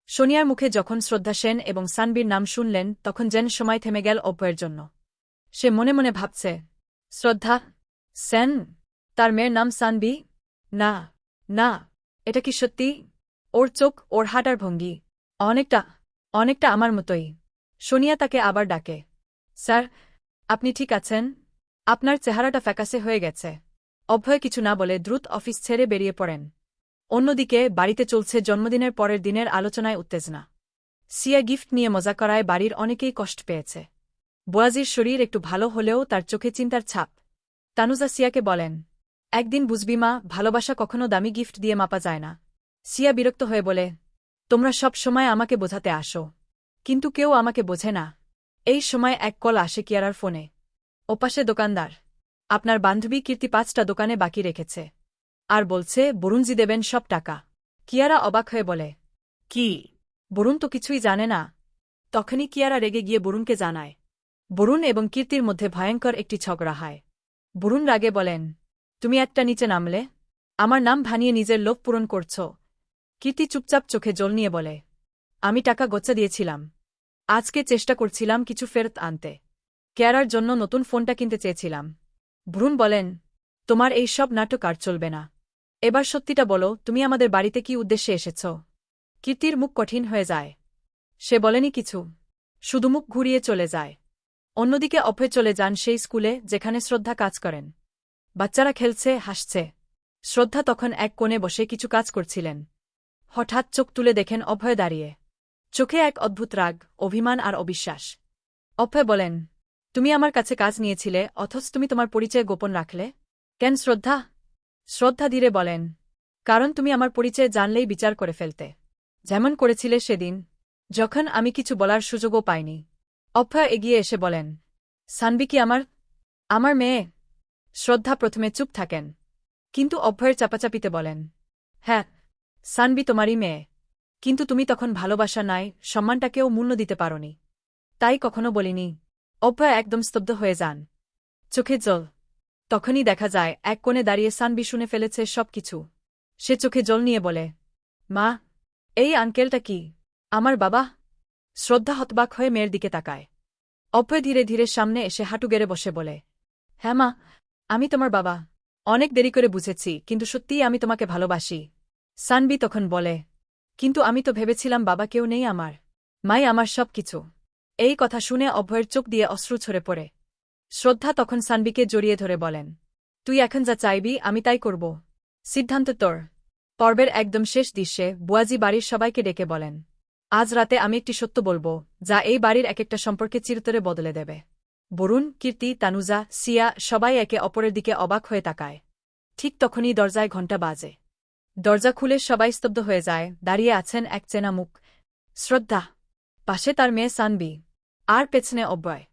সোনিয়ার মুখে যখন শ্রদ্ধা সেন এবং সানবির নাম শুনলেন তখন যেন সময় থেমে গেল অভয়ের জন্য। সে মনে মনে ভাবছে, শ্রদ্ধা সেন, তার মেয়ের নাম সানবি? না, না, এটা কি সত্যি? ওর চোখ, ওর হাঁটার ভঙ্গি অনেকটা অনেকটা আমার মতোই। সোনিয়া তাকে আবার ডাকে, স্যার, আপনি ঠিক আছেন? আপনার চেহারাটা ফ্যাকাসে হয়ে গেছে। অভয় কিছু না বলে দ্রুত অফিস ছেড়ে বেরিয়ে পড়েন। অন্যদিকে বাড়িতে চলছে জন্মদিনের পরের দিনের আলোচনায় উত্তেজনা। সিয়া গিফট নিয়ে মজা করায় বাড়ির অনেকেই কষ্ট পেয়েছে। বোয়াজির শরীর একটু ভালো হলেও তার চোখে চিন্তার ছাপ। তানুজা সিয়াকে বলেন, একদিন বুঝবি মা, ভালোবাসা কখনো দামি গিফট দিয়ে মাপা যায় না। সিয়া বিরক্ত হয়ে বলে, তোমরা সব সময় আমাকে বোঝাতে আসো, কিন্তু কেউ আমাকে বোঝে না। এই সময় এক কল আসে কিয়ারার ফোনে। ওপাশে দোকানদার, আপনার বান্ধবী কীর্তি 5টা দোকানে বাকি রেখেছে আর বলছে বরুণজি দেবেন সব টাকা। কিয়ারা অবাক হয়ে বলে, কি? বরুণ তো কিছুই জানে না। তখনই কিয়ারা রেগে গিয়ে বরুণকে জানায়। বরুণ এবং কীর্তির মধ্যে ভয়ঙ্কর একটি ঝগড়া হয়। বরুণ রাগে বলেন, তুমি একটা নিচে নামলে, আমার নাম ভানিয়ে নিজের লোভ পূরণ করছ। কীর্তি চুপচাপ চোখে জল নিয়ে বলে, আমি টাকা গচ্চা দিয়েছিলাম, আজকে চেষ্টা করছিলাম কিছু ফেরত আনতে। কেয়ারার জন্য নতুন ফোনটা কিনতে চেয়েছিলাম। বরুণ বলেন, তোমার এই সব নাটক আর চলবে না। এবার সত্যিটা বলো, তুমি আমাদের বাড়িতে কি উদ্দেশ্যে এসেছ? কীর্তির মুখ কঠিন হয়ে যায়। সে বলেনি কিছু, শুধু মুখ ঘুরিয়ে চলে যায়। অন্যদিকে অভয় চলে যান সেই স্কুলে যেখানে শ্রদ্ধা কাজ করেন। বাচ্চারা খেলছে, হাসছে। শ্রদ্ধা তখন এক কোণে বসে কিছু কাজ করছিলেন। হঠাৎ চোখ তুলে দেখেন অভয় দাঁড়িয়ে। চোখে এক অদ্ভুত রাগ, অভিমান আর অবিশ্বাস। অভয় বলেন, তুমি আমার কাছে কাজ নিয়েছিলে, অথচ তুমি তোমার পরিচয় গোপন রাখলে কেন শ্রদ্ধা? শ্রদ্ধা ধীরে বলেন, কারণ তুমি আমার পরিচয় জানলেই বিচার করে ফেলতে, যেমন করেছিলে সেদিন, যখন আমি কিছু বলার সুযোগও পাইনি। অভয় এগিয়ে এসে বলেন, সানবি কি আমার মেয়ে? শ্রদ্ধা প্রথমে চুপ থাকেন, কিন্তু অভয়ের চাপাচাপিতে বলেন, হ্যাঁ, সানবি তোমারই মেয়ে, কিন্তু তুমি তখন ভালোবাসা নাই, সম্মানটাকেও মূল্য দিতে পারোনি, তাই কখনো বলিনি। অভয় একদম স্তব্ধ হয়ে যান, চোখে জল। তখনই দেখা যায় এক কোণে দাঁড়িয়ে সানবি শুনে ফেলেছে সবকিছু। সে চোখে জল নিয়ে বলে, মা, এই আঙ্কেলটা কি আমার বাবা? শ্রদ্ধা হতবাক হয়ে মেয়ের দিকে তাকায়। অভয় ধীরে ধীরে সামনে এসে হাঁটু গেড়ে বসে বলে, হ্যাঁ মা, আমি তোমার বাবা। অনেক দেরি করে বুঝেছি, কিন্তু সত্যিই আমি তোমাকে ভালোবাসি। সানবি তখন বলে, কিন্তু আমি তো ভেবেছিলাম বাবা কেউ নেই আমার, মাই আমার সব কিছু। এই কথা শুনে অভয়ের চোখ দিয়ে অশ্রু ঝরে পড়ে। শ্রদ্ধা তখন সানবিকে জড়িয়ে ধরে বলেন, তুই এখন যা চাইবি আমি তাই করব, সিদ্ধান্ত তোর। পর্বের একদম শেষ দৃশ্যে বুয়াজি বাড়ির সবাইকে ডেকে বলেন, আজ রাতে আমি একটি সত্য বলবো যা এই বাড়ির এক একটা সম্পর্কে চিরতরে বদলে দেবে। বরুণ, কীর্তি, তানুজা, সিয়া সবাই একে অপরের দিকে অবাক হয়ে তাকায়। ঠিক তখনই দরজায় ঘণ্টা বাজে। দরজা খুলে সবাই স্তব্ধ হয়ে যায়। দাঁড়িয়ে আছেন এক চেনা মুখ, শ্রদ্ধা, পাশে তার মেয়ে সানবি, আর পেছনে অভয়।